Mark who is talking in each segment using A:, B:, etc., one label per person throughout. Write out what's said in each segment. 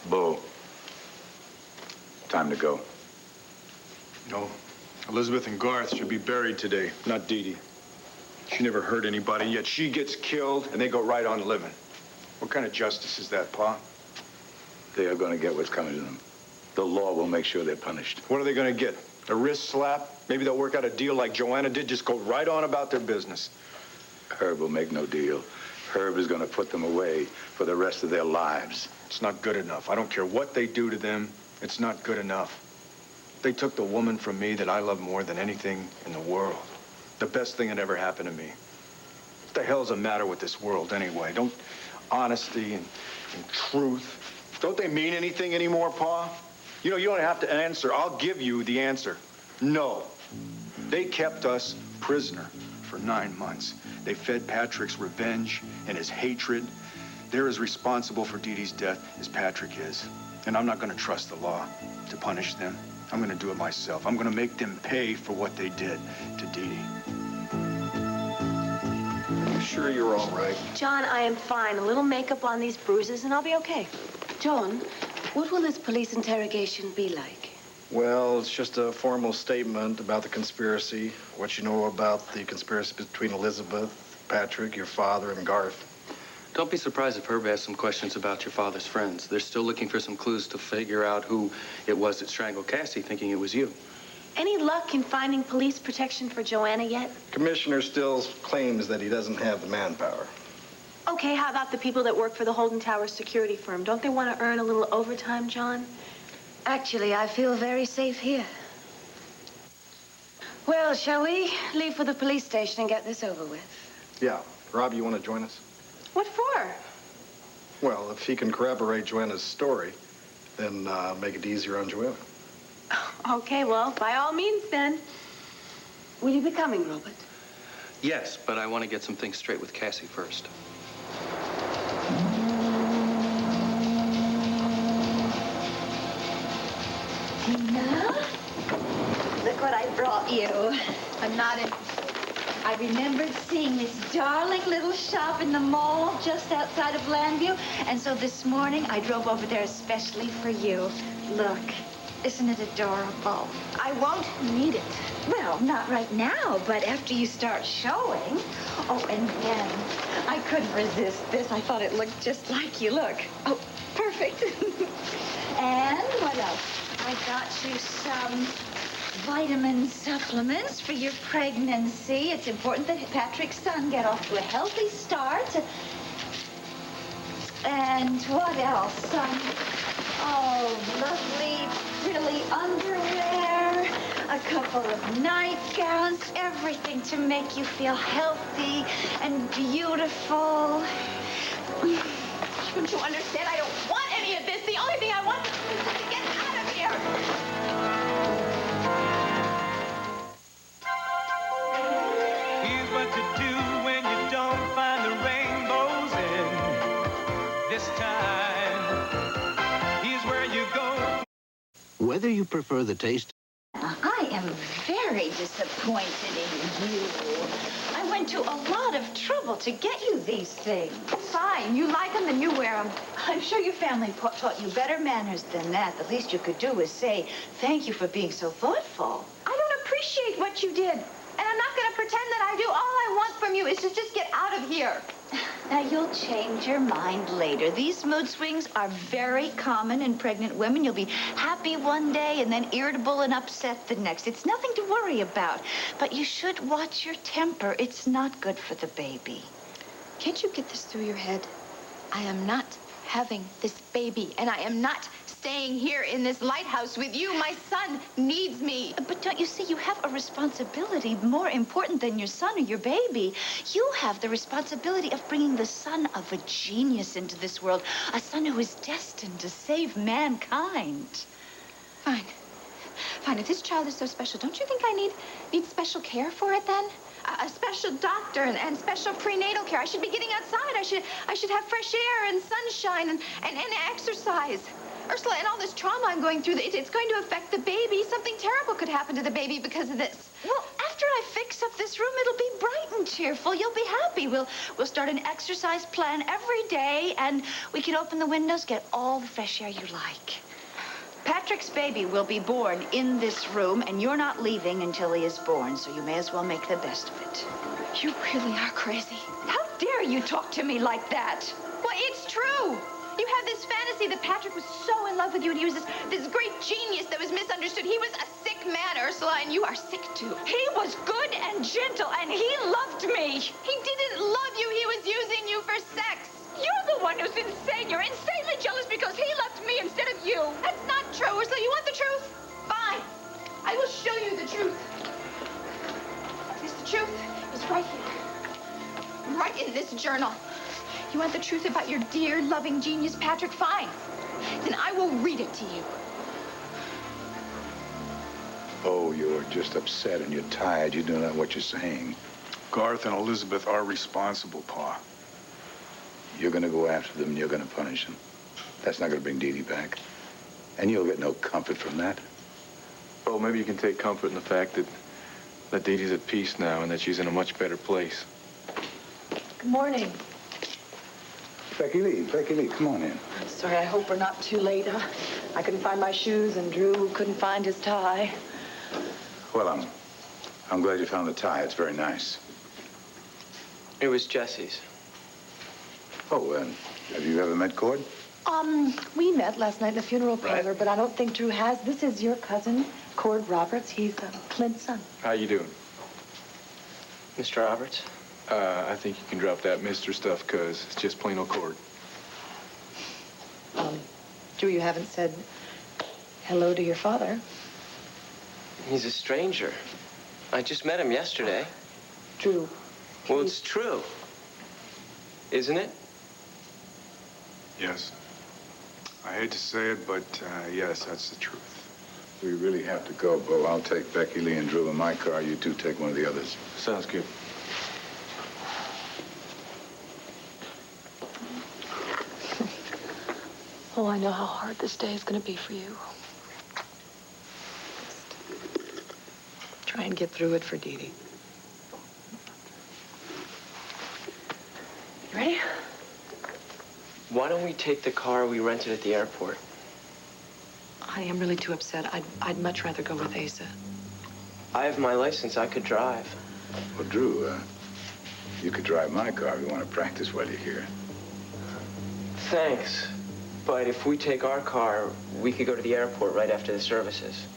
A: Bo, time to go.
B: No, Elizabeth and Garth should be buried today, not Dee Dee. She never hurt anybody, yet she gets killed and they go right on living. What kind of justice is that, Pa?
A: They are going to get what's coming to them. The law will make sure they're punished.
B: What are they going to get? A wrist slap? Maybe they'll work out a deal like Joanna did, just go right on about their business.
A: Herb will make no deal. Herb is going to put them away for the rest of their lives.
B: It's not good enough. I don't care what they do to them. It's not good enough. They took the woman from me that I love more than anything in the world. The best thing that ever happened to me. What the hell's the matter with this world anyway? Don't honesty and truth, don't they mean anything anymore, Pa? You know, you don't have to answer. I'll give you the answer. No. They kept us prisoner for 9 months. They fed Patrick's revenge and his hatred. They're as responsible for Dee Dee's death as Patrick is. And I'm not going to trust the law to punish them. I'm going to do it myself. I'm going to make them pay for what they did to Dee Dee.
C: Are you sure you're all right?
D: John, I am fine. A little makeup on these bruises and I'll be okay.
E: John, what will this police interrogation be like?
C: Well, it's just a formal statement about the conspiracy, what you know about the conspiracy between Elizabeth, Patrick, your father, and Garth.
F: Don't be surprised if Herb has some questions about your father's friends. They're still looking for some clues to figure out who it was that strangled Cassie, thinking it was you.
D: Any luck in finding police protection for Joanna yet?
C: Commissioner Stills claims that he doesn't have the manpower.
D: Okay, how about the people that work for the Holden Towers security firm? Don't they want to earn a little overtime, John?
E: Actually, I feel very safe here. Well, shall we leave for the police station and get this over with?
C: Yeah. Rob, you want to join us?
D: What for?
C: Well, if he can corroborate Joanna's story, then make it easier on Joanna.
D: Okay, well, by all means, then.
E: Will you be coming, Robert?
F: Yes, but I want to get some things straight with Cassie first.
G: Tina, look what I brought you. I'm not interested. I remembered seeing this darling little shop in the mall just outside of Landview, and so this morning I drove over there especially for you. Look, isn't it adorable?
D: I won't need it.
G: Well, not right now, but after you start showing. Oh, and then I couldn't resist this. I thought it looked just like you. Look. Oh, perfect. And what else? I got you some vitamin supplements for your pregnancy. It's important that Patrick's son get off to a healthy start. And what else? Lovely, frilly underwear, a couple of nightgowns, everything to make you feel healthy and beautiful.
D: Don't you understand? I don't want any of this. The only thing I want is to get out of here.
H: Here's what to do when you don't find the rainbows in this time. Here's where you go.
I: Whether you prefer the taste...
G: I am very disappointed in you. I went to a lot of trouble to get you these things.
D: Fine. You like them, then you wear them.
G: I'm sure your family taught you better manners than that. The least you could do is say, thank you for being so thoughtful.
D: I don't appreciate what you did. And I'm not going to pretend that I do. All I want from you is to just get out of here.
G: Now, you'll change your mind later. These mood swings are very common in pregnant women. You'll be happy one day and then irritable and upset the next. It's nothing to worry about. But you should watch your temper. It's not good for the baby.
J: Can't you get this through your head? I am not having this baby, and I am not staying here in this lighthouse with you. My son needs me.
G: But don't you see, you have a responsibility more important than your son or your baby. You have the responsibility of bringing the son of a genius into this world, a son who is destined to save mankind.
J: Fine. Fine, if this child is so special, don't you think I need special care for it then? A special doctor and special prenatal care. I should be getting outside. I should have fresh air and sunshine and exercise. Ursula, and all this trauma I'm going through, it's going to affect the baby. Something terrible could happen to the baby because of this.
G: Well, after I fix up this room, it'll be bright and cheerful. You'll be happy. We'll start an exercise plan every day, and we can open the windows, get all the fresh air you like. Patrick's baby will be born in this room, and you're not leaving until he is born, so you may as well make the best of it.
J: You really are crazy.
G: How dare you talk to me like that?
J: Well, it's true. You have this fantasy that Patrick was so in love with you, and he was this great genius that was misunderstood. He was a sick man, Ursula, and you are sick too.
G: He was good and gentle, and he loved me.
J: He didn't love you. He was using you for sex.
G: You're the one who's insane. You're insanely jealous because he loved me instead of you.
J: That's not true, Ursula. You want the truth? Fine. I will show you the truth. Here's the truth. It's right here. Right in this journal. You want the truth about your dear, loving genius, Patrick? Fine. Then I will read it to you.
A: Oh, you're just upset and you're tired. You don't know what you're saying.
B: Garth and Elizabeth are responsible, Pa.
A: You're going to go after them and you're going to punish them. That's not going to bring Dee Dee back. And you'll get no comfort from that.
B: Well, maybe you can take comfort in the fact that Dee Dee's at peace now and that she's in a much better place.
K: Good morning.
A: Becky Lee, come on in.
K: I'm sorry, I hope we're not too late. I couldn't find my shoes, and Drew couldn't find his tie.
A: Well, I'm glad you found the tie. It's very nice.
F: It was Jesse's.
A: Oh, have you ever met Cord?
K: We met last night in the funeral parlor, but I don't think Drew has. This is your cousin, Cord Roberts. He's Clint's son.
B: How you doing?
F: Mr. Roberts?
B: I think you can drop that Mr. stuff, cuz it's just plain old Cord.
K: Drew, you haven't said hello to your father.
F: He's a stranger. I just met him yesterday.
K: Drew.
F: Well, it's true. Isn't it?
B: Yes. I hate to say it, but yes, that's the truth.
A: We really have to go, Bo. I'll take Becky Lee and Drew in my car. You two take one of the others.
B: Sounds good.
K: Oh, I know how hard this day is going to be for you. Just try and get through it for Dee Dee. You ready?
F: Why don't we take the car we rented at the airport?
K: Honey, I'm really too upset. I'd much rather go with Asa.
F: I have my license. I could drive.
A: Well, Drew, you could drive my car if you want to practice while you're here.
F: Thanks. But if we take our car, we could go to the airport right after the services.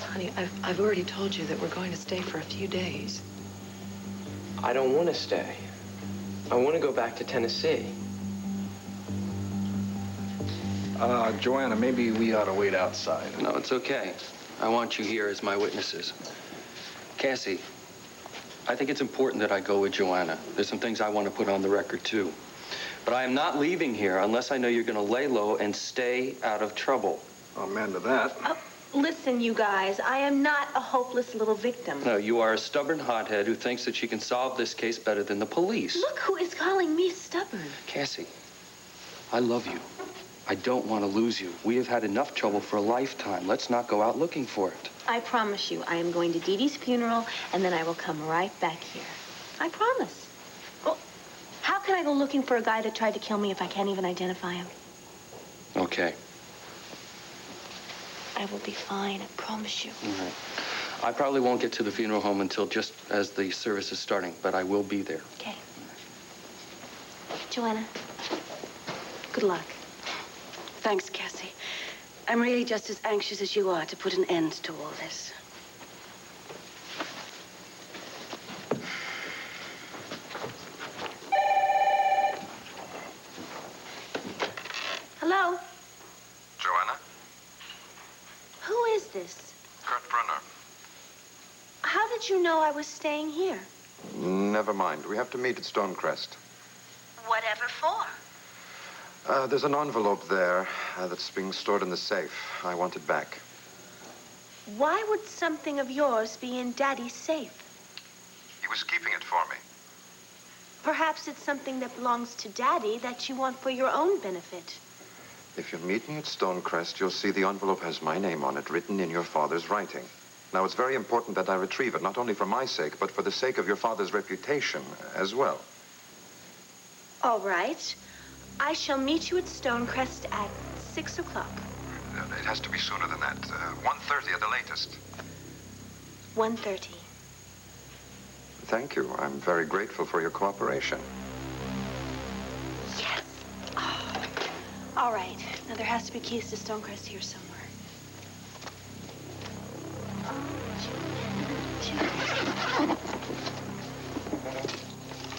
K: Honey, I've already told you that we're going to stay for a few days.
F: I don't want to stay. I want to go back to Tennessee.
C: Joanna, maybe we ought to wait outside.
F: No, it's okay. I want you here as my witnesses. Cassie, I think it's important that I go with Joanna. There's some things I want to put on the record, too. But I am not leaving here unless I know you're going to lay low and stay out of trouble.
C: Amen to that.
L: Listen, you guys, I am not a hopeless little victim.
F: No, you are a stubborn hothead who thinks that she can solve this case better than the police.
L: Look who is calling me stubborn.
F: Cassie, I love you. I don't want to lose you. We have had enough trouble for a lifetime. Let's not go out looking for it.
L: I promise you, I am going to Dee Dee's funeral, and then I will come right back here. I promise. Well, how can I go looking for a guy that tried to kill me if I can't even identify him?
F: Okay.
L: I will be fine, I promise you.
F: All right. I probably won't get to the funeral home until just as the service is starting, but I will be there.
L: Okay. Joanna, good luck.
E: Thanks, Cassie. I'm really just as anxious as you are to put an end to all this.
L: Hello?
M: Joanna?
L: Who is this?
M: Kurt Brunner.
L: How did you know I was staying here?
M: Never mind. We have to meet at Stonecrest.
L: Whatever for?
M: There's an envelope there that's being stored in the safe. I want it back.
L: Why would something of yours be in Daddy's safe?
M: He was keeping it for me.
L: Perhaps it's something that belongs to Daddy that you want for your own benefit.
M: If you meet me at Stonecrest, you'll see the envelope has my name on it, written in your father's writing. Now, it's very important that I retrieve it, not only for my sake, but for the sake of your father's reputation as well.
L: All right. I shall meet you at Stonecrest at 6 o'clock.
M: It has to be sooner than that. 1:30 at the latest.
L: 1:30.
M: Thank you. I'm very grateful for your cooperation.
L: Yes. Oh. All right. Now, there has to be keys to Stonecrest here somewhere.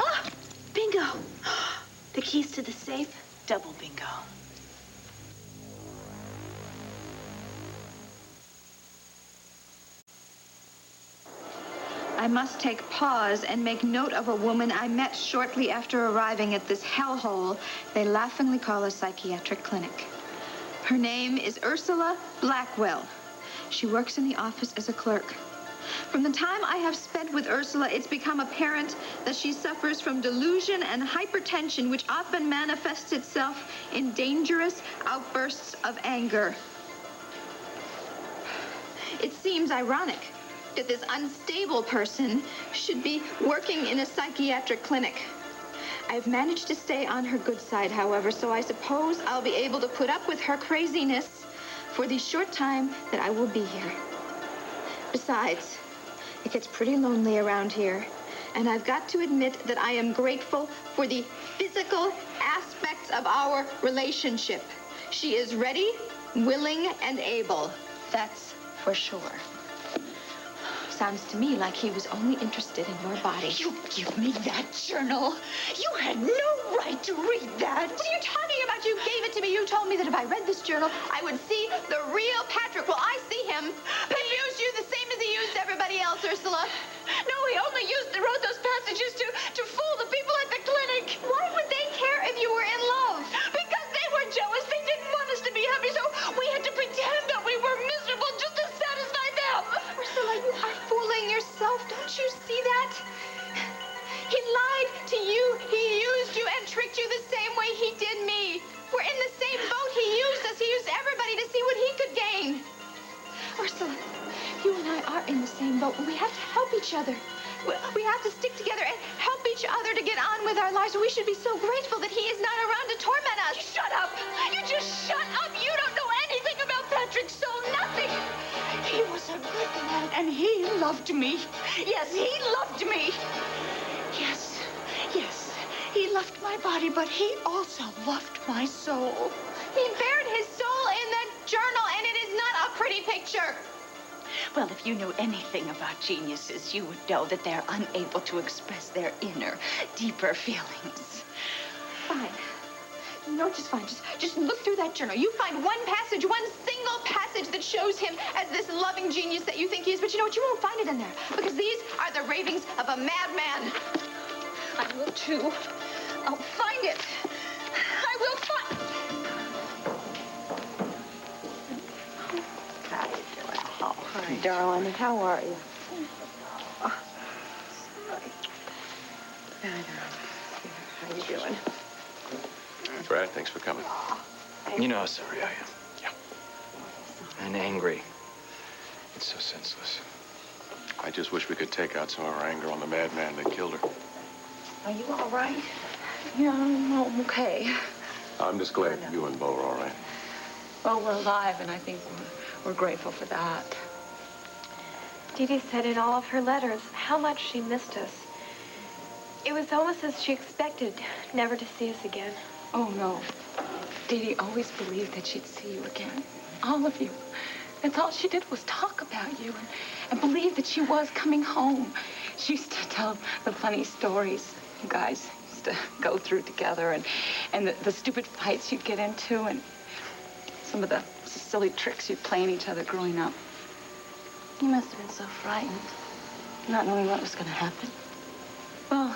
L: Ah! Bingo! The keys to the safe, double bingo.
D: I must take pause and make note of a woman I met shortly after arriving at this hellhole they laughingly call a psychiatric clinic. Her name is Ursula Blackwell. She works in the office as a clerk. From the time I have spent with Ursula, it's become apparent that she suffers from delusion and hypertension, which often manifests itself in dangerous outbursts of anger. It seems ironic that this unstable person should be working in a psychiatric clinic. I've managed to stay on her good side, however, so I suppose I'll be able to put up with her craziness for the short time that I will be here. Besides, it gets pretty lonely around here, and I've got to admit that I am grateful for the physical aspects of our relationship. She is ready, willing, and able. That's for sure. Sounds to me like he was only interested in your body.
G: You give me that journal. You had no right to read that.
D: What are you talking about? You gave it to me. You told me that if I read this journal, I would see the real Patrick. Well, I see him. He used you the same as he used everybody else, Ursula.
G: No, he only wrote those passages to fool the people at the clinic.
D: Why would they care if you were in love?
G: Because they were jealous. They didn't want us to be happy, so we had to pretend that we were miserable just to satisfy them.
D: Ursula, you are fooling yourself. Don't you see that? He lied to you. He used you and tricked you the same way he did me. We're in the same boat. He used us. He used everybody to see what he could gain. Ursula, you and I are in the same boat, and we have to help each other. We have to stick together and help each other to get on with our lives. We should be so grateful that he is not around to torment us.
G: Shut up. You just shut up. You don't know anything about Patrick, so nothing. He was a good man, and he loved me. Yes, he loved me. Yes, he loved my body, but he also loved my soul.
D: He bared his soul in the journal, and it is not a pretty picture.
G: Well, if you knew anything about geniuses, you would know that they're unable to express their inner, deeper feelings.
D: Fine. No, just fine. Just look through that journal. You find one passage, one single passage that shows him as this loving genius that you think he is. But you know what? You won't find it in there. Because these are the ravings of a madman.
G: I will, too. I'll find it. I will find... How you doing? Oh, hi, darling. How are you? Oh, sorry. How you doing?
F: Brad, thanks for coming.
B: You know how sorry I am. Yeah. And angry. It's so senseless.
F: I just wish we could take out some of our anger on the madman that killed her.
G: Are you all right? Yeah, I'm okay.
F: I'm just glad you and Bo are all right.
N: Well, we're alive, and I think we're grateful for that.
L: Dee Dee said in all of her letters how much she missed us. It was almost as she expected never to see us again.
N: Oh, no. Dee Dee always believed that she'd see you again. All of you. That's all she did was talk about you and believe that she was coming home. She used to tell the funny stories you guys used to go through together and the stupid fights you'd get into and some of the silly tricks you'd play on each other growing up.
E: You must have been so frightened, not knowing what was going to happen.
N: Well,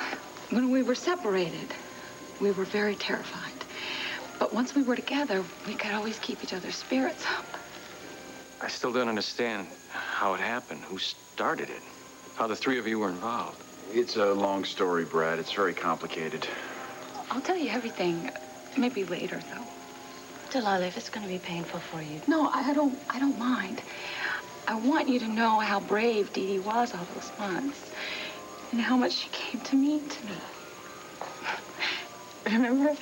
N: when we were separated, we were very terrified. But once we were together, we could always keep each other's spirits up.
B: I still don't understand how it happened, who started it, how the three of you were involved.
O: It's a long story, Brad. It's very complicated.
N: I'll tell you everything, maybe later, though.
E: Delilah, if it's going to be painful for you.
N: No, I don't mind. I want you to know how brave Dee Dee was all those months and how much she came to mean to me. Remember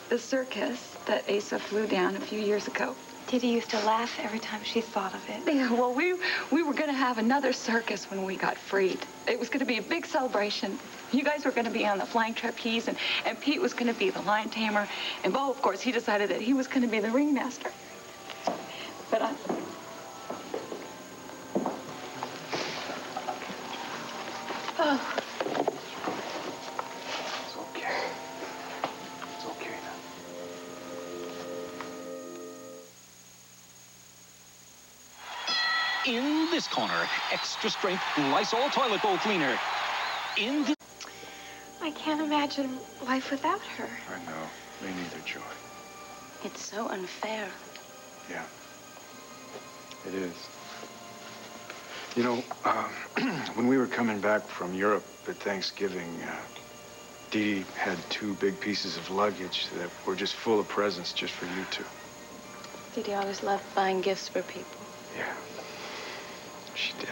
N: the circus that Asa flew down a few years ago?
L: Dee Dee used to laugh every time she thought of it.
N: Yeah, well, we were going to have another circus when we got freed. It was going to be a big celebration. You guys were going to be on the flying trapeze, and Pete was going to be the lion tamer. And Bo, of course, he decided that he was going to be the ringmaster. But I... Oh.
O: It's okay. It's okay now.
P: In this corner, extra strength Lysol toilet bowl cleaner. In this...
L: I can't imagine life without her.
B: I know. Me neither, Joy.
E: It's so unfair.
B: Yeah. It is. You know, when we were coming back from Europe at Thanksgiving, Dee Dee had 2 big pieces of luggage that were just full of presents just for you two.
E: Dee Dee always loved buying gifts for people.
B: Yeah. She did.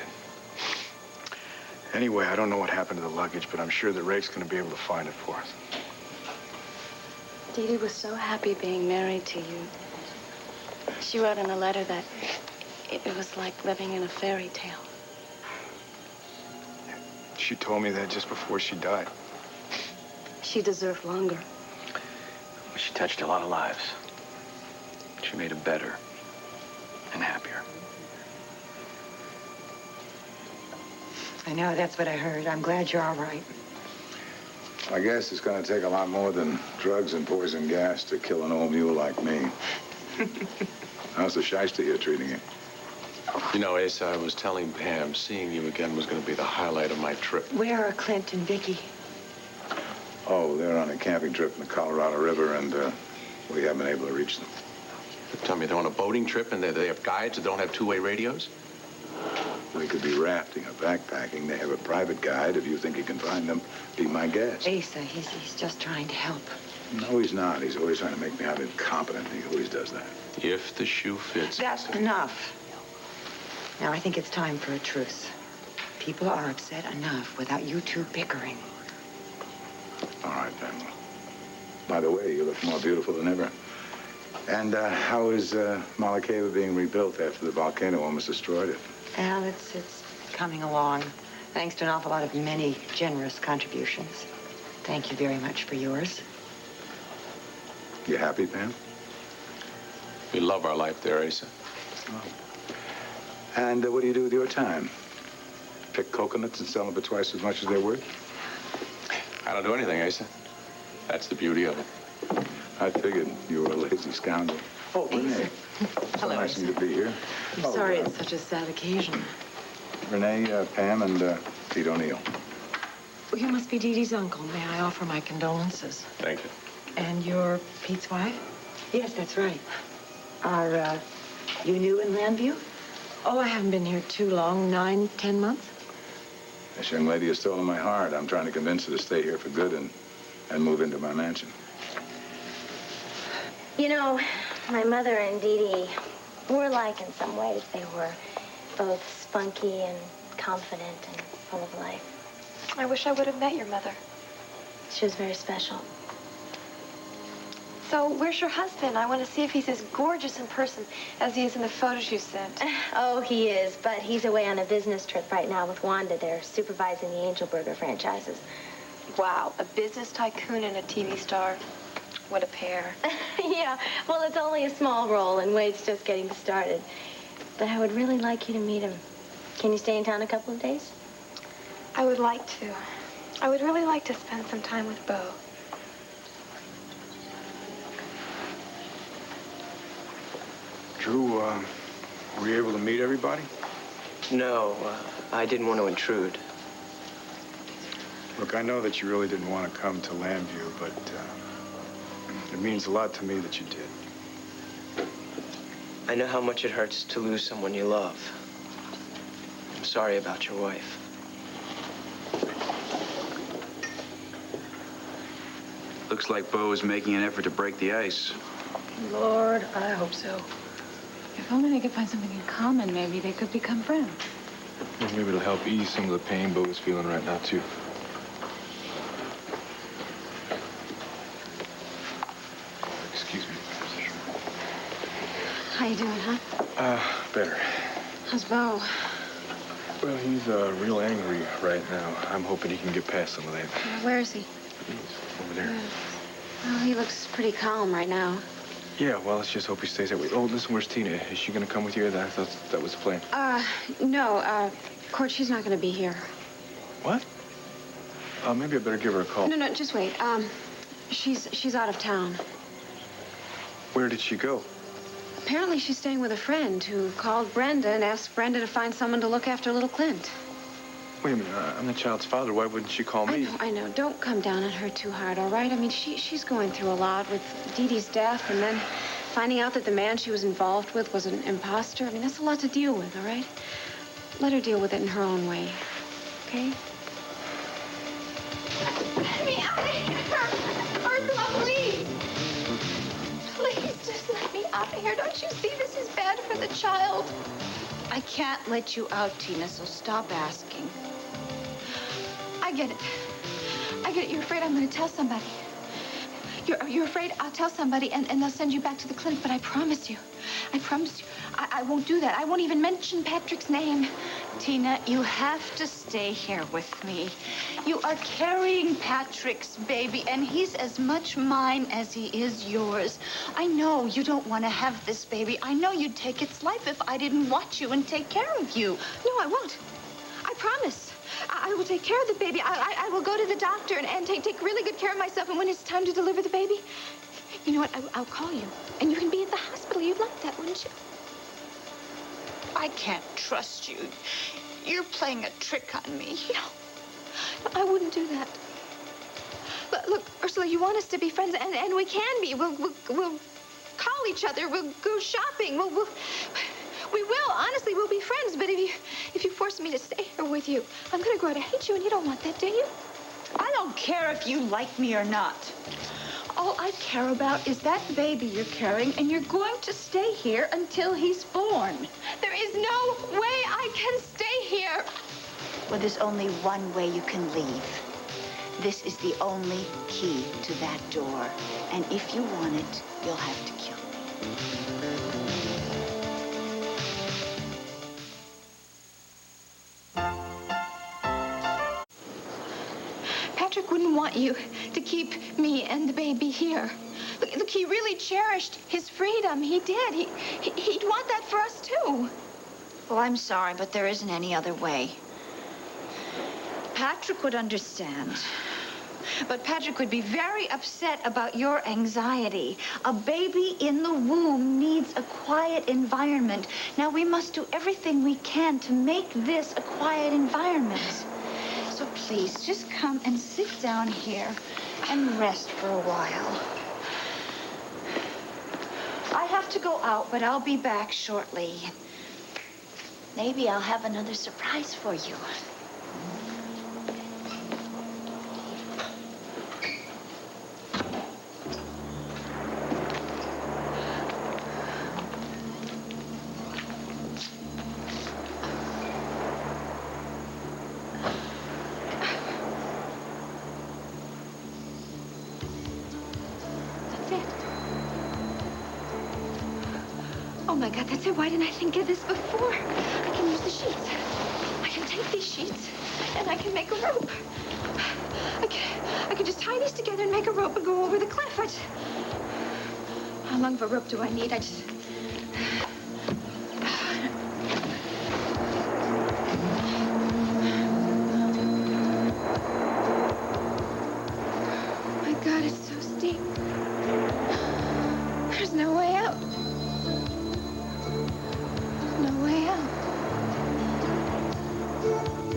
B: Anyway, I don't know what happened to the luggage, but I'm sure that Rake's going to be able to find it for us.
E: Dee Dee was so happy being married to you. She wrote in a letter that it was like living in a fairy tale.
B: She told me that just before she died.
E: She deserved longer.
O: She touched a lot of lives. She made them better and happier.
Q: I know, that's what I heard. I'm glad you're all right.
A: I guess it's going to take a lot more than drugs and poison gas to kill an old mule like me. How's the shyster here treating you?
R: You know, Asa, I was telling Pam, seeing you again was going to be the highlight of my trip.
Q: Where are Clint and Vicky?
A: Oh, they're on a camping trip in the Colorado River, and we haven't been able to reach them.
R: Tell me, they're on a boating trip and they have guides that don't have two-way radios?
A: They could be rafting or backpacking. They have a private guide. If you think you can find them, be my guest.
Q: Asa, he's just trying to help.
A: No, he's not. He's always trying to make me out incompetent. He always does that.
R: If the shoe fits.
Q: That's enough. Now, I think it's time for a truce. People are upset enough without you two bickering.
A: All right, Pamela. By the way, you look more beautiful than ever. And how is Malakeva being rebuilt after the volcano almost destroyed it?
Q: Well, it's coming along, thanks to an awful lot of many generous contributions. Thank you very much for yours.
A: You happy, Pam?
R: We love our life there, Asa.
A: Oh. And what do you do with your time? Pick coconuts and sell them for twice as much as they're worth?
R: I don't do anything, Asa. That's the beauty of it.
A: I figured you were a lazy scoundrel. Oh, Renee. So nice of you to be here.
K: I'm sorry it's such a sad occasion.
A: Renee, Pam, and Pete O'Neill.
K: Well, you must be Dee Dee's uncle. May I offer my condolences?
R: Thank you.
K: And you're Pete's wife?
Q: Yes, that's right. Are you new in Landview?
K: Oh, I haven't been here too long, 9, 10 months.
A: This young lady has stolen my heart. I'm trying to convince her to stay here for good and move into my mansion.
L: You know, my mother and Dee Dee were alike in some ways. They were both spunky and confident and full of life.
S: I wish I would have met your mother.
L: She was very special.
S: So, where's your husband? I want to see if he's as gorgeous in person as he is in the photos you sent.
L: Oh, he is, but he's away on a business trip right now with Wanda. They're supervising the Angel Burger franchises.
S: Wow, a business tycoon and a TV star. What a pair.
L: Yeah, well, it's only a small role, and Wade's just getting started. But I would really like you to meet him. Can you stay in town a couple of days?
S: I would like to. I would really like to spend some time with Bo.
B: Drew, were you able to meet everybody?
T: No, I didn't want to intrude.
B: Look, I know that you really didn't want to come to Landview, but it means a lot to me that you did.
T: I know how much it hurts to lose someone you love. I'm sorry about your wife.
O: Looks like Bo is making an effort to break the ice.
K: Lord, I hope so.
N: If only they could find something in common, maybe they could become friends.
B: Well, maybe it'll help ease some of the pain Bo is feeling right now, too. Excuse me.
J: How you doing, huh?
B: Better.
J: How's Bo?
B: Well, he's real angry right now. I'm hoping he can get past some of that.
J: Where is he?
B: He's over there.
J: Oh, he looks pretty calm right now.
B: Yeah, well, let's just hope he stays that way. Oh, listen, where's Tina? Is she gonna come with you? I thought that was the plan.
J: No, Court, she's not gonna be here.
B: What? Maybe I better give her a call.
J: No, just wait. She's out of town.
B: Where did she go?
J: Apparently she's staying with a friend who called Brenda and asked Brenda to find someone to look after little Clint.
B: Wait a minute, I'm the child's father. Why wouldn't she call me?
J: I know. Don't come down on her too hard, all right? I mean, she's going through a lot with Dee Dee's death and then finding out that the man she was involved with was an imposter. I mean, that's a lot to deal with, all right? Let her deal with it in her own way, okay?
D: Let me out of here! Ursula, please! Please, just let me out of here. Don't you see this is bad for the child?
U: I can't let you out, Tina, so stop asking.
J: I get it. You're afraid I'm going to tell somebody. You're afraid I'll tell somebody and they'll send you back to the clinic, but I promise you, I won't do that. I won't even mention Patrick's name.
U: Tina, you have to stay here with me. You are carrying Patrick's baby, and he's as much mine as he is yours. I know you don't want to have this baby. I know you'd take its life if I didn't watch you and take care of you.
J: No, I won't. I promise. I will take care of the baby. I will go to the doctor and take really good care of myself. And when it's time to deliver the baby, you know what? I'll call you. And you can be at the hospital. You'd like that, wouldn't you?
U: I can't trust you. You're playing a trick on me.
J: No, I wouldn't do that. Look, Ursula, you want us to be friends, and we can be. We'll call each other. We'll go shopping. We will. Honestly, we'll be friends. But if you force me to stay here with you, I'm going to grow to hate you, and you don't want that, do you?
U: I don't care if you like me or not. All I care about is that baby you're carrying, and you're going to stay here until he's born.
J: There is no way I can stay here.
U: Well, there's only one way you can leave. This is the only key to that door. And if you want it, you'll have to kill me.
J: Patrick wouldn't want you to keep me and the baby here. Look, he really cherished his freedom. He did. He'd want that for us, too.
U: Well, I'm sorry, but there isn't any other way. Patrick would understand. But Patrick would be very upset about your anxiety. A baby in the womb needs a quiet environment. Now, we must do everything we can to make this a quiet environment. So please, just come and sit down here and rest for a while. I have to go out, but I'll be back shortly. Maybe I'll have another surprise for you.
J: Oh, my God, that's it. Why didn't I think of this before? I can use the sheets. I can take these sheets, and I can make a rope. I can just tie these together and make a rope and go over the cliff. How long of a rope do I need? My God, it's so steep. There's no way out.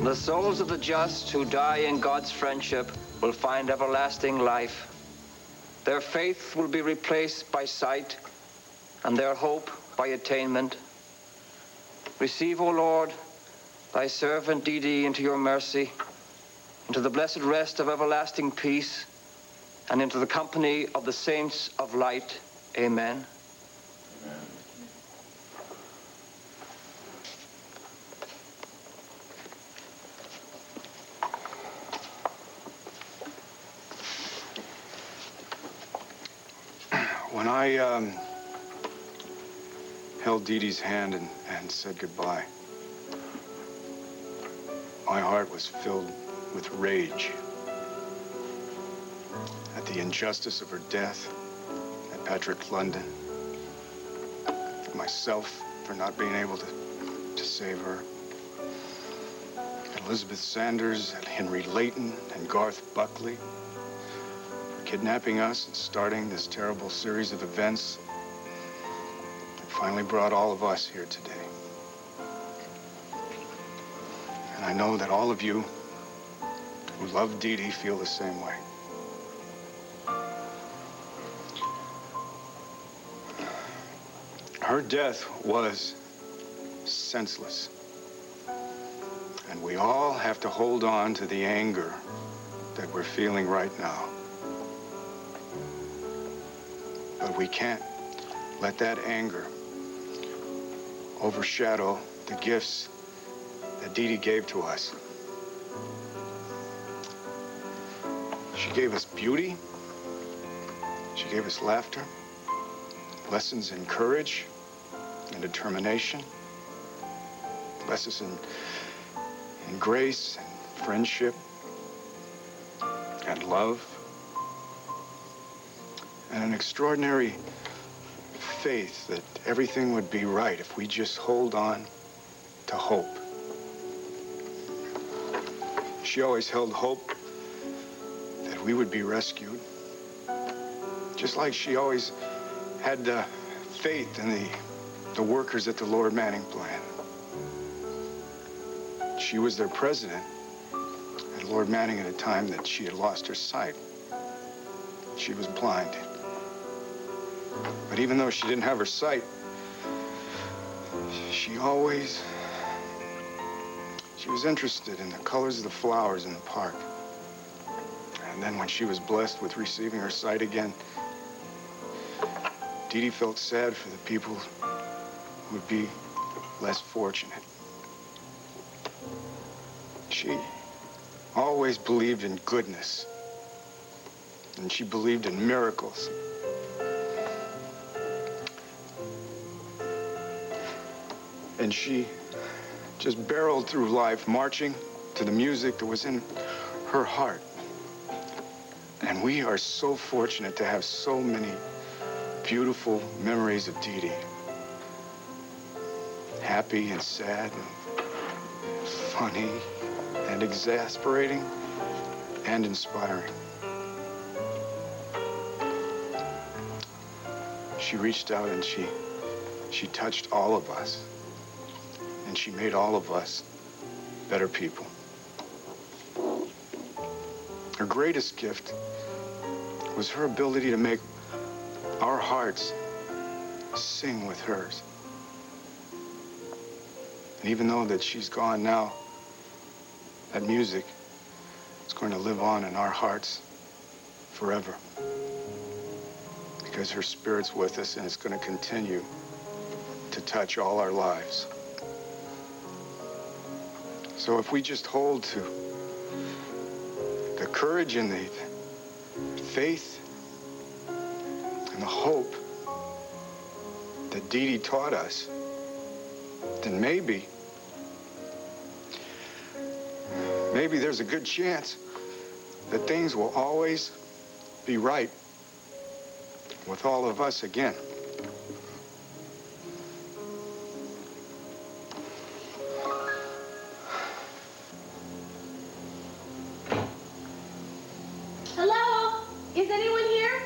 V: The souls of the just who die in God's friendship will find everlasting life. Their faith will be replaced by sight, and their hope by attainment. Receive, O Lord, thy servant Dee Dee into your mercy, into the blessed rest of everlasting peace, and into the company of the saints of light. Amen.
B: When I held Dee Dee's hand and said goodbye, my heart was filled with rage at the injustice of her death, at Patrick London, at myself for not being able to save her, at Elizabeth Sanders, at Henry Layton and Garth Buckley for kidnapping us and starting this terrible series of events that finally brought all of us here today. And I know that all of you who love Dee Dee feel the same way. Her death was senseless. And we all have to hold on to the anger that we're feeling right now. But we can't let that anger overshadow the gifts that Dee Dee gave to us. She gave us beauty. She gave us laughter, lessons in courage and determination, lessons in grace and friendship and love, and an extraordinary faith that everything would be right if we just hold on to hope. She always held hope that we would be rescued, just like she always had the faith in the workers at the Lord Manning plant. She was their president, and Lord Manning at a time that she had lost her sight. She was blind. But even though she didn't have her sight, she was interested in the colors of the flowers in the park. And then when she was blessed with receiving her sight again, Dee Dee felt sad for the people who would be less fortunate. She always believed in goodness, and she believed in miracles. And she just barreled through life, marching to the music that was in her heart. And we are so fortunate to have so many beautiful memories of Dee Dee. Happy and sad, and funny and exasperating and inspiring. She reached out and she touched all of us. And she made all of us better people. Her greatest gift was her ability to make our hearts sing with hers. And even though that she's gone now, that music is going to live on in our hearts forever. Because her spirit's with us and it's going to continue to touch all our lives. So if we just hold to the courage and the faith and the hope that Dee Dee taught us, then maybe there's a good chance that things will always be right with all of us again.
L: Hello? Is anyone here?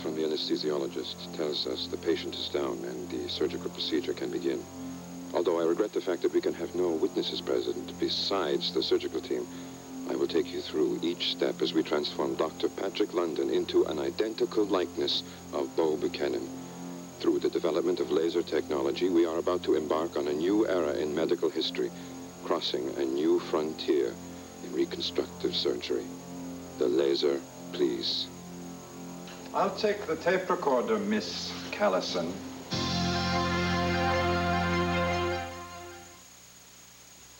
M: from the anesthesiologist tells us the patient is down and the surgical procedure can begin. Although I regret the fact that we can have no witnesses present besides the surgical team, I will take you through each step as we transform Dr. Patrick London into an identical likeness of Bo Buchanan. Through the development of laser technology, we are about to embark on a new era in medical history, crossing a new frontier in reconstructive surgery. The laser, please. I'll take the tape recorder, Miss Callison.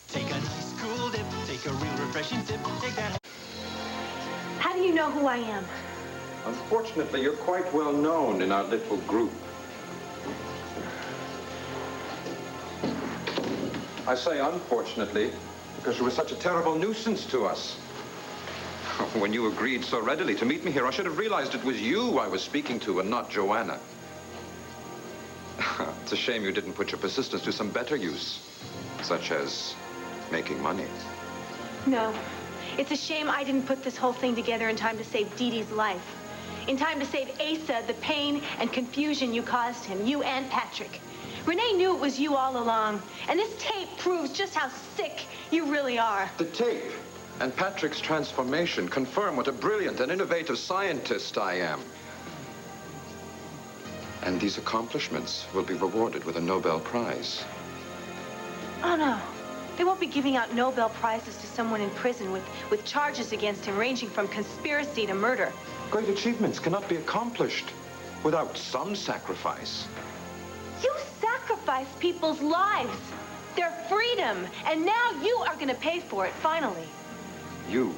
H: Take a nice cool dip, take a real refreshing sip, take that.
L: How do you know who I am?
M: Unfortunately, you're quite well known in our little group. I say unfortunately because you were such a terrible nuisance to us. When you agreed so readily to meet me here, I should have realized it was you I was speaking to and not Joanna. It's a shame you didn't put your persistence to some better use, such as making money.
L: No. It's a shame I didn't put this whole thing together in time to save Dee Dee's life. In time to save Asa the pain and confusion you caused him, you and Patrick. Renee knew it was you all along, and this tape proves just how sick you really are.
M: The tape and Patrick's transformation confirm what a brilliant and innovative scientist I am. And these accomplishments will be rewarded with a Nobel Prize.
L: Oh, no. They won't be giving out Nobel Prizes to someone in prison with charges against him ranging from conspiracy to murder.
M: Great achievements cannot be accomplished without some sacrifice.
L: You sacrifice people's lives, their freedom, and now you are going to pay for it, finally.
M: You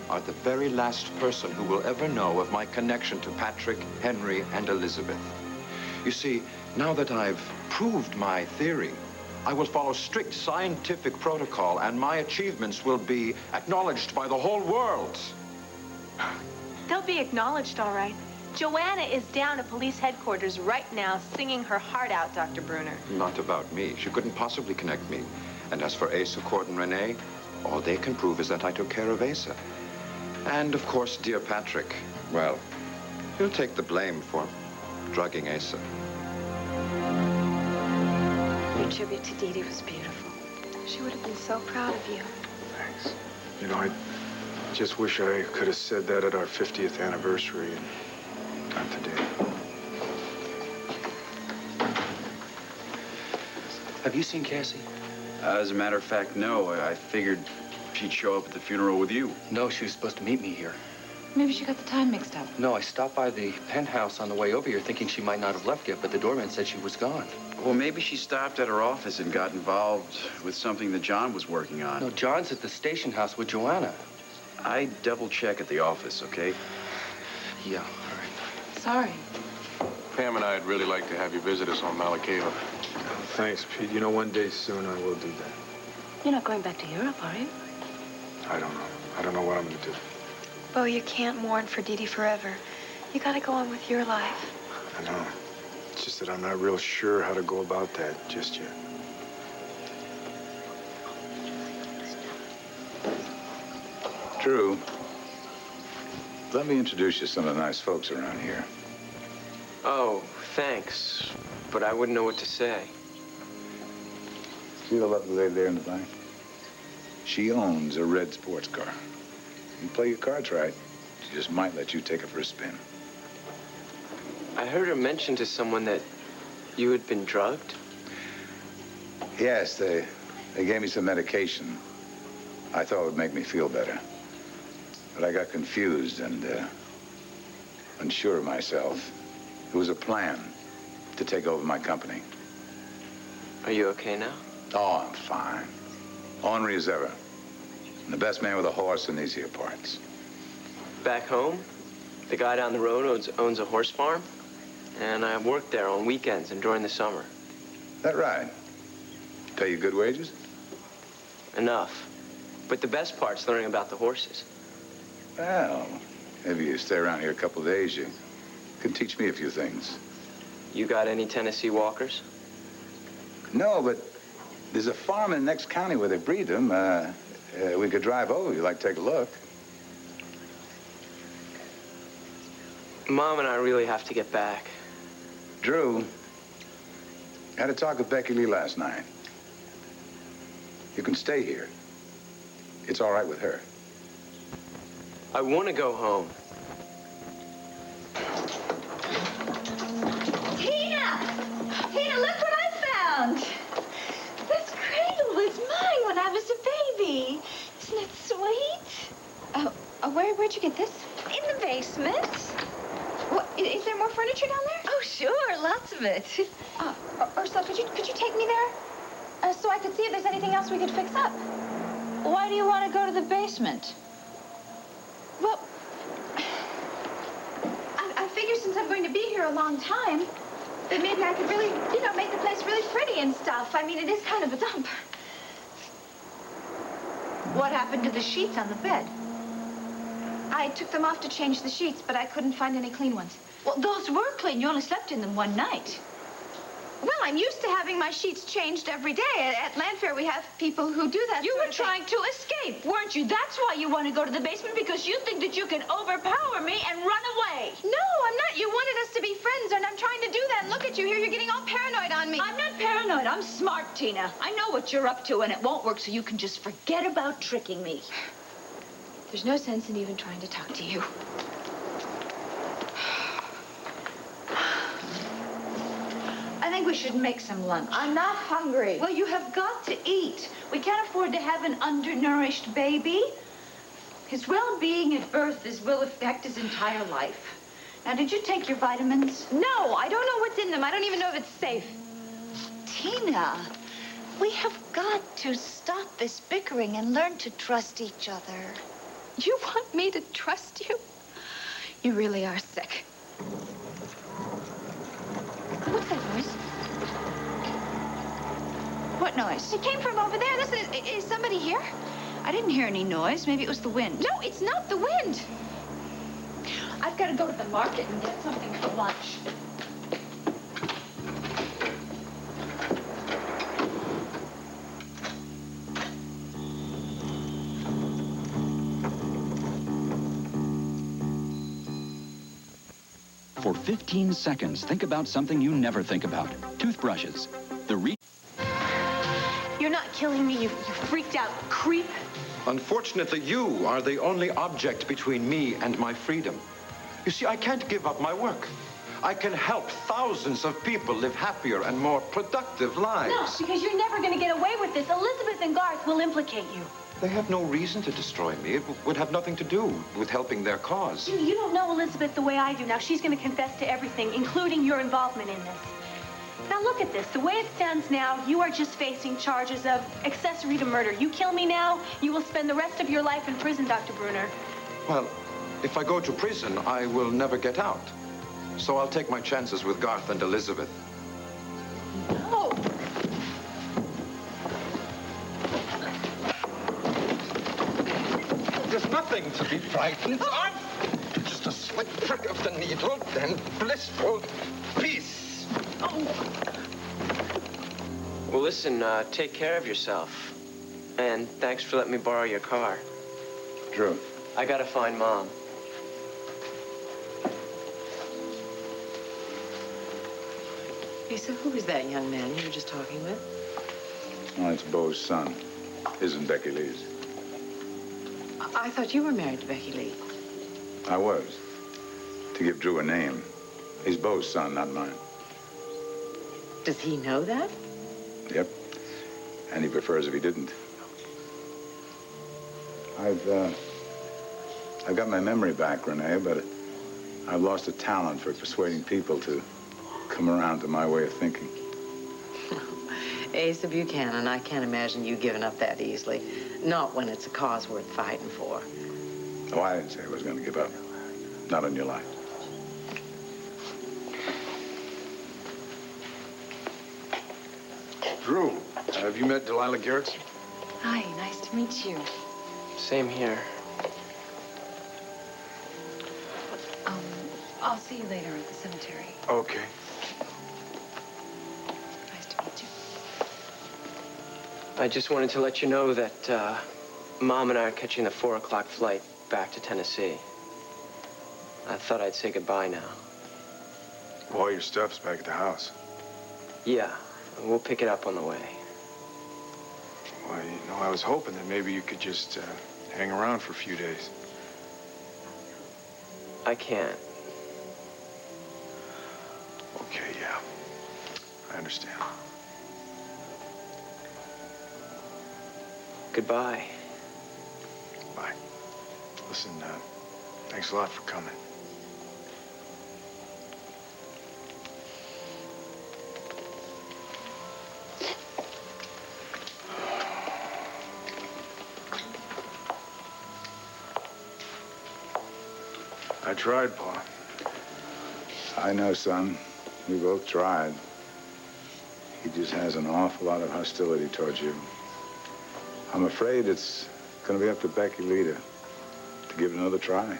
M: are the very last person who will ever know of my connection to Patrick, Henry, and Elizabeth. You see, now that I've proved my theory, I will follow strict scientific protocol, and my achievements will be acknowledged by the whole world.
L: They'll be acknowledged, all right. Joanna is down at police headquarters right now, singing her heart out, Dr. Bruner.
M: Not about me. She couldn't possibly connect me. And as for Asa, Court, and Renee, all they can prove is that I took care of Asa. And, of course, dear Patrick, well, he'll take the blame for drugging Asa.
U: Your tribute to Dee Dee was beautiful. She would have been so proud of you.
B: Thanks. You know, I just wish I could have said that at our 50th anniversary, and not today.
O: Have you seen Cassie? As a matter of fact, no. I figured she'd show up at the funeral with you.
F: No, she was supposed to meet me here.
N: Maybe she got the time mixed up.
F: No, I stopped by the penthouse on the way over here thinking she might not have left yet, but the doorman said she was gone.
O: Well, maybe she stopped at her office and got involved with something that John was working on.
F: No, John's at the station house with Joanna.
O: I double check at the office, okay?
F: Yeah, all right.
N: Sorry.
R: Pam and I'd really like to have you visit us on Malakeva.
B: Thanks, Pete. You know, one day soon I will do that.
E: You're not going back to Europe, are you?
B: I don't know. I don't know what I'm going to do.
S: Bo, you can't mourn for Dee Dee forever. You gotta go on with your life.
B: I know. It's just that I'm not real sure how to go about that just yet.
A: Drew, let me introduce you to some of the nice folks around here.
T: Oh, thanks. But I wouldn't know what to say.
A: See the lovely lady there in the back? She owns a red sports car. You play your cards right, she just might let you take it for a spin.
T: I heard her mention to someone that you had been drugged.
A: Yes, they gave me some medication. I thought it would make me feel better. But I got confused and unsure of myself. It was a plan to take over my company.
T: Are you okay now?
A: Oh, I'm fine. Ornery as ever. And the best man with a horse in these here parts.
T: Back home, the guy down the road owns a horse farm. And I work there on weekends and during the summer.
A: That right? Pay you good wages?
T: Enough. But the best part's learning about the horses.
A: Well, maybe you stay around here a couple of days, you can teach me a few things.
T: You got any Tennessee walkers?
A: No, but there's a farm in the next county where they breed them. We could drive over. You'd like to take a look?
T: Mom and I really have to get back.
A: Drew, I had a talk with Becky Lee last night. You can stay here. It's all right with her.
T: I want to go home.
U: Tina! Tina, look what I found! This cradle was mine when I was a baby. Isn't it sweet?
J: Where'd you get this?
U: In the basement.
J: What, is there more furniture down there?
U: Oh, sure, lots of it.
J: Ursula, could you take me there? So I could see if there's anything else we could fix up.
U: Why do you want to go to the basement?
J: Well, I figure since I'm going to be here a long time, that maybe I could really, make the place really pretty and stuff. I mean, it is kind of a dump.
U: What happened to the sheets on the bed?
J: I took them off to change the sheets, but I couldn't find any clean ones.
U: Well, those were clean. You only slept in them one night.
J: Well, I'm used to having my sheets changed every day. At Landfair, we have people who do that.
U: You were trying to escape, weren't you? That's why you want to go to the basement, because you think that you can overpower me and run away.
J: No, I'm not. You wanted us to be friends, and I'm trying to do that. And look at you here. You're getting all paranoid on me.
U: I'm not paranoid. I'm smart, Tina. I know what you're up to, and it won't work, so you can just forget about tricking me.
J: There's no sense in even trying to talk to you.
U: I think we should make some lunch.
J: I'm not hungry.
U: Well, you have got to eat. We can't afford to have an undernourished baby. His well-being at birth will affect his entire life. Now, did you take your vitamins?
J: No, I don't know what's in them. I don't even know if it's safe.
U: Tina, we have got to stop this bickering and learn to trust each other.
J: You want me to trust you? You really are sick. What's that noise?
U: What noise?
J: It came from over there. Listen, is somebody here?
U: I didn't hear any noise. Maybe it was the wind.
J: No, it's not the wind.
U: I've got to go to the market and get something for lunch.
C: For 15 seconds, think about something you never think about. Toothbrushes.
L: You're not killing me, you freaked out creep.
M: Unfortunately, you are the only object between me and my freedom. You see, I can't give up my work. I can help thousands of people live happier and more productive lives.
L: No, because you're never going to get away with this. Elizabeth and Garth will implicate you.
M: They have no reason to destroy me. It would have nothing to do with helping their cause.
L: You don't know Elizabeth the way I do. Now, she's going to confess to everything, including your involvement in this. Now, look at this. The way it stands now, you are just facing charges of accessory to murder. You kill me now, you will spend the rest of your life in prison, Dr. Bruner.
M: Well, if I go to prison, I will never get out. So I'll take my chances with Garth and Elizabeth.
U: No.
M: There's nothing to be frightened of. Just a slight prick of the needle, then blissful peace.
T: Well, listen, take care of yourself. And thanks for letting me borrow your car.
A: Drew.
T: I gotta find Mom.
Q: Lisa, who is that young man you were just talking with?
A: Oh, it's Bo's son. Isn't Becky Lee's.
Q: I thought you were married to Becky Lee.
A: I was. To give Drew a name. He's Bo's son, not mine.
Q: Does he know that?
A: Yep. And he prefers if he didn't. I've got my memory back, Renee, but I've lost a talent for persuading people to come around to my way of thinking.
Q: Asa Buchanan, I can't imagine you giving up that easily. Not when it's a cause worth fighting for.
A: Oh, I didn't say I was going to give up. Not on your life.
B: Drew, have you met Delilah Garrett?
U: Hi, nice to meet you.
T: Same here.
U: I'll see you later at the cemetery.
B: Okay.
U: Nice to meet you.
T: I just wanted to let you know that Mom and I are catching the 4 o'clock flight back to Tennessee. I thought I'd say goodbye now.
B: Well, all your stuff's back at the house.
T: Yeah, we'll pick it up on the way.
B: Well, you know, I was hoping that maybe you could just hang around for a few days.
T: I can't.
B: Okay, yeah. I understand.
T: Goodbye.
B: Bye. Listen, thanks a lot for coming. I tried, Pa.
A: I know, son. We both tried. He just has an awful lot of hostility towards you. I'm afraid it's going to be up to Becky Lee to give it another try.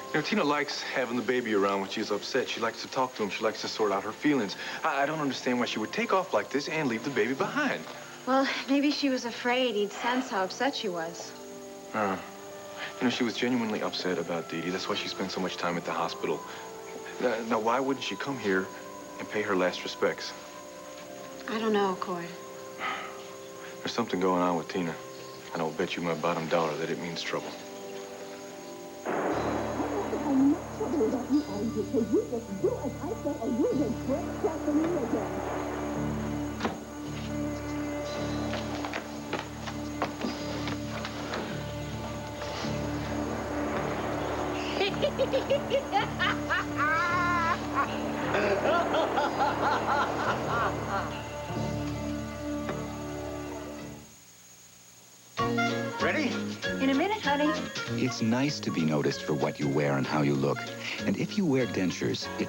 B: You know, Tina likes having the baby around when she's upset. She likes to talk to him. She likes to sort out her feelings. I don't understand why she would take off like this and leave the baby behind.
U: Well, maybe she was afraid he'd sense how upset she was.
B: You know, she was genuinely upset about Dee Dee. That's why she spent so much time at the hospital. Now, why wouldn't she come here and pay her last respects?
U: I don't know, Cord.
B: There's something going on with Tina. And I'll bet you my bottom dollar that it means trouble.
C: Ready?
U: In a minute, honey.
C: It's nice to be noticed for what you wear and how you look. And if you wear dentures, it